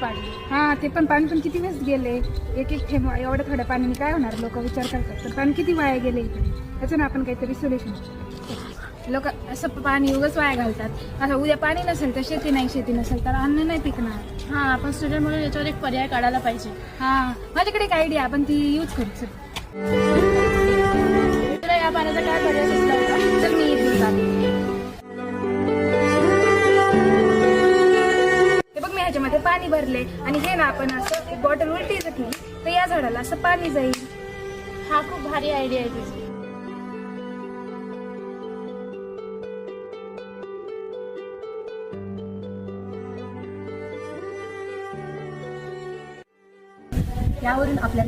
पाणी. हा, ते पण पाणी पण किती वेळेस गेले. एक एक थेंब एवढं थोड्या पाण्याने काय होणार, लोक विचार करतात. तर पाणी किती वाया गेले इकडे, त्याच्यानं आपण काहीतरी सोल्युशन. लोक असं पाणी उगाच वाया घालतात. असं उद्या पाणी नसेल तर शेती नाही, शेती नसेल तर अन्न नाही पिकणार. हा, आपण स्टुडंट म्हणून याच्यावर एक पर्याय काढायला पाहिजे. हा, माझ्याकडे एक आयडिया, आपण ती यूज करू शकतो. तुला या पाण्याचा काय पर्याय सुचला होता? तर मी एक दिवस आले. हे बघ, मी ह्याच्यामध्ये पाणी भरले आणि हे ना आपण असं एक बॉटल उलटी घेतली तर या झाडाला असं पाणी जाईल. हा, खूप भारी आयडिया आहे तुझी. यावरून आपल्याला